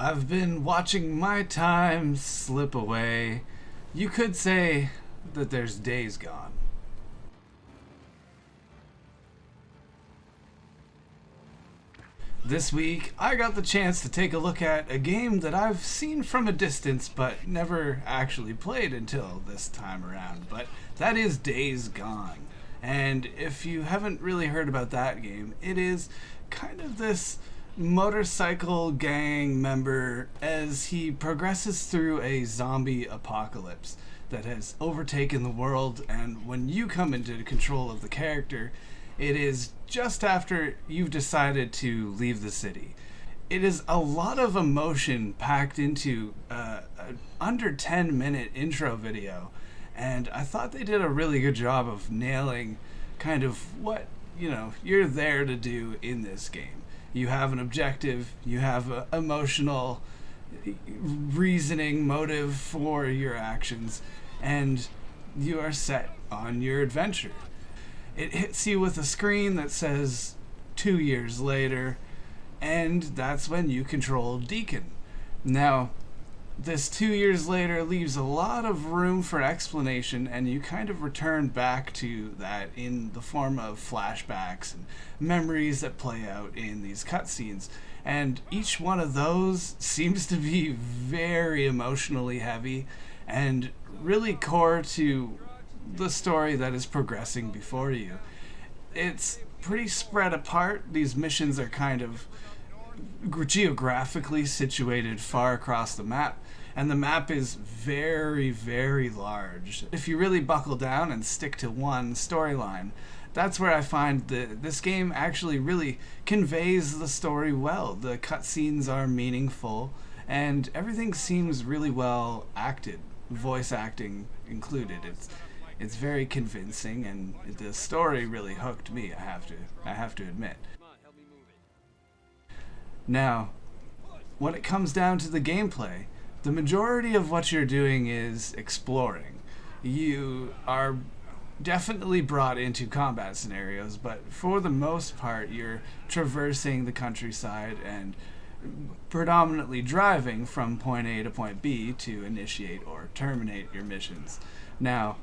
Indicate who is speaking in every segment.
Speaker 1: I've been watching my time slip away. You could say that there's days gone. This week, I got the chance to take a look at a game that I've seen from a distance but never actually played until this time around. But that is Days Gone. And if you haven't really heard about that game, it is kind of this motorcycle gang member as he progresses through a zombie apocalypse that has overtaken the world, and when you come into control of the character, it is just after you've decided to leave the city. It is a lot of emotion packed into an under 10-minute intro video, and I thought they did a really good job of nailing kind of what you're there to do in this game. You have an objective, you have an emotional reasoning motive for your actions, and you are set on your adventure. It hits you with a screen that says 2 years later, and that's when you control Deacon. Now, this 2 years later leaves a lot of room for explanation, and you kind of return back to that in the form of flashbacks and memories that play out in these cutscenes. And each one of those seems to be very emotionally heavy and really core to the story that is progressing before you. It's pretty spread apart. These missions are kind of geographically situated far across the map, and the map is very, very large. If you really buckle down and stick to one storyline, that's where I find that this game actually really conveys the story well. The cutscenes are meaningful, and everything seems really well acted, voice acting included. It's very convincing, and the story really hooked me, I have to admit. Now, when it comes down to the gameplay, the majority of what you're doing is exploring. You are definitely brought into combat scenarios, but for the most part, you're traversing the countryside and predominantly driving from point A to point B to initiate or terminate your missions. Now,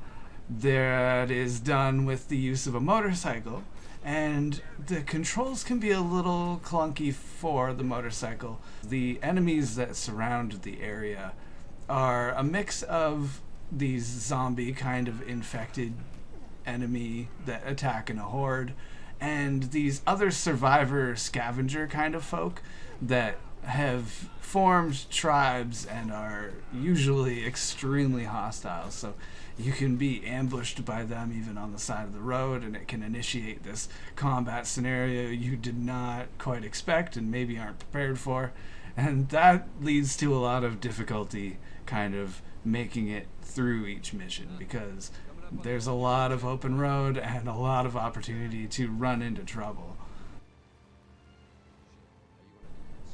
Speaker 1: that is done with the use of a motorcycle, and the controls can be a little clunky for the motorcycle. The enemies that surround the area are a mix of these zombie kind of infected enemy that attack in a horde, and these other survivor scavenger kind of folk that have formed tribes and are usually extremely hostile. So you can be ambushed by them even on the side of the road, and it can initiate this combat scenario you did not quite expect and maybe aren't prepared for, and that leads to a lot of difficulty kind of making it through each mission, because there's a lot of open road and a lot of opportunity to run into trouble.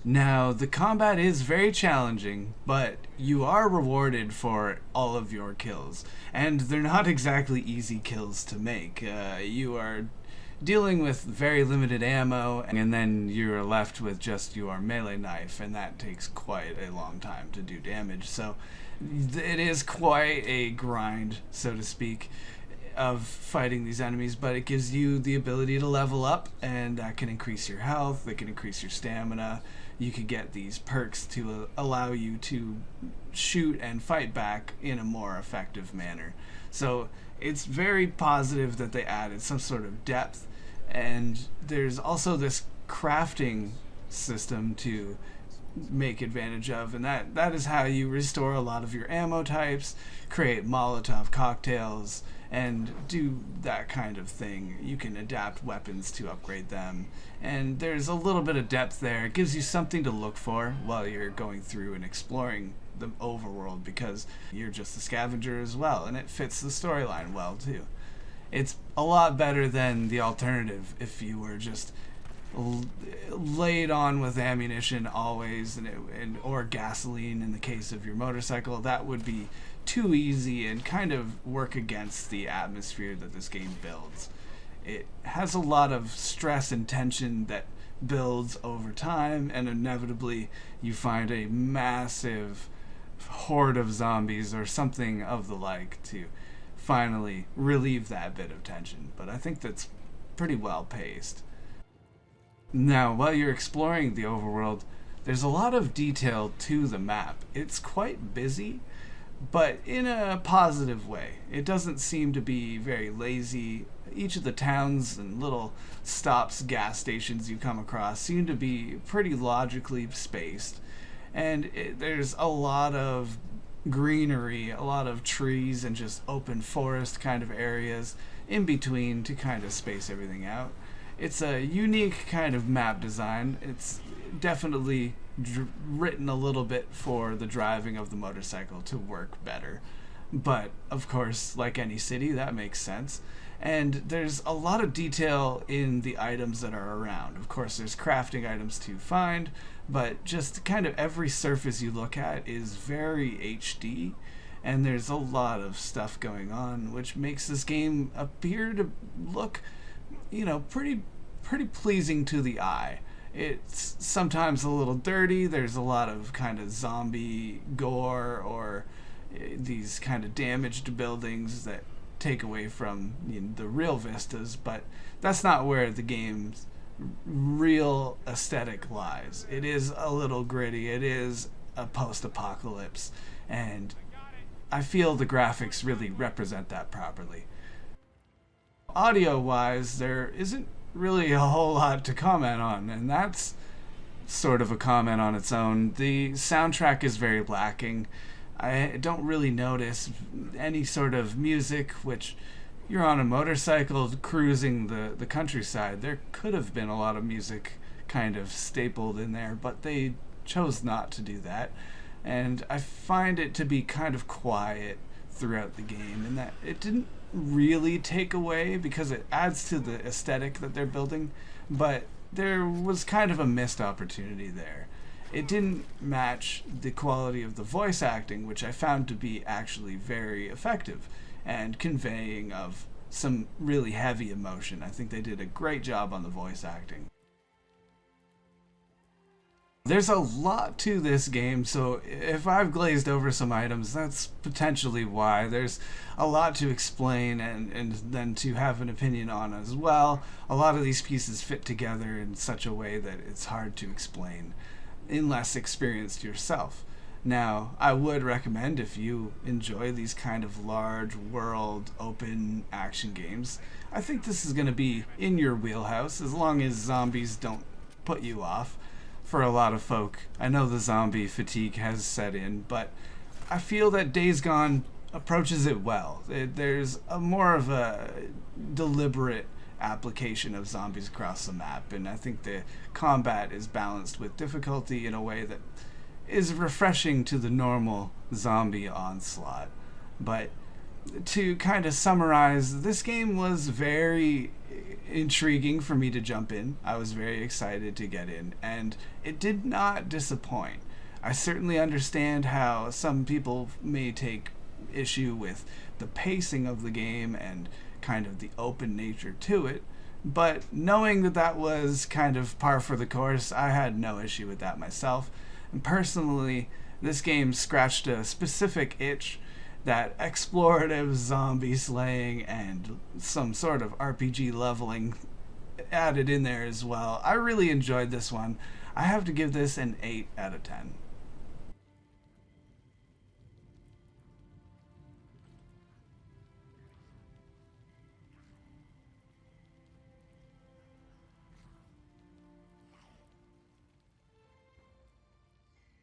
Speaker 1: Now, the combat is very challenging, but you are rewarded for all of your kills, and they're not exactly easy kills to make. You are dealing with very limited ammo, and then you're left with just your melee knife, and that takes quite a long time to do damage. So it is quite a grind, so to speak, of fighting these enemies, but it gives you the ability to level up, and that can increase your health, that can increase your stamina. You could get these perks to allow you to shoot and fight back in a more effective manner. So it's very positive that they added some sort of depth, and there's also this crafting system to make advantage of, and that is how you restore a lot of your ammo types, create Molotov cocktails, and do that kind of thing. You can adapt weapons to upgrade them, and there's a little bit of depth there. It gives you something to look for while you're going through and exploring the overworld, because you're just a scavenger as well, and it fits the storyline well too. It's a lot better than the alternative if you were just laid on with ammunition always, or gasoline in the case of your motorcycle. That would be too easy and kind of work against the atmosphere that this game builds. It has a lot of stress and tension that builds over time, and inevitably you find a massive horde of zombies or something of the like to finally relieve that bit of tension. But I think that's pretty well paced. Now, while you're exploring the overworld, there's a lot of detail to the map. It's quite busy, but in a positive way. It doesn't seem to be very lazy. Each of the towns and little stops, gas stations you come across seem to be pretty logically spaced. And there's a lot of greenery, a lot of trees, and just open forest kind of areas in between to kind of space everything out. It's a unique kind of map design. It's definitely written a little bit for the driving of the motorcycle to work better. But, of course, like any city, that makes sense. And there's a lot of detail in the items that are around. Of course, there's crafting items to find, but just kind of every surface you look at is very HD, and there's a lot of stuff going on, which makes this game appear to look, pretty pleasing to the eye. It's sometimes a little dirty. There's a lot of kind of zombie gore or these kind of damaged buildings that take away from the real vistas, but that's not where the game's real aesthetic lies. It is a little gritty. It is a post-apocalypse, and I feel the graphics really represent that properly. Audio-wise, there isn't really a whole lot to comment on, and that's sort of a comment on its own. The soundtrack is very lacking. I don't really notice any sort of music, which you're on a motorcycle cruising the countryside. There could have been a lot of music kind of stapled in there, but they chose not to do that. And I find it to be kind of quiet throughout the game, and that it didn't really take away because it adds to the aesthetic that they're building, but there was kind of a missed opportunity there. It didn't match the quality of the voice acting, which I found to be actually very effective and conveying of some really heavy emotion. I think they did a great job on the voice acting. There's a lot to this game, so if I've glazed over some items, that's potentially why. There's a lot to explain and then to have an opinion on as well. A lot of these pieces fit together in such a way that it's hard to explain unless experienced yourself. Now, I would recommend, if you enjoy these kind of large world open action games, I think this is going to be in your wheelhouse as long as zombies don't put you off. For a lot of folk, I know the zombie fatigue has set in, but I feel that Days Gone approaches it well. There's more of a deliberate application of zombies across the map, and I think the combat is balanced with difficulty in a way that is refreshing to the normal zombie onslaught. But to kind of summarize, this game was very intriguing for me to jump in. I was very excited to get in, and it did not disappoint. I certainly understand how some people may take issue with the pacing of the game and kind of the open nature to it, but knowing that that was kind of par for the course, I had no issue with that myself. And personally, this game scratched a specific itch, that explorative zombie slaying and some sort of RPG leveling added in there as well. I really enjoyed this one. I have to give this an 8 out of 10.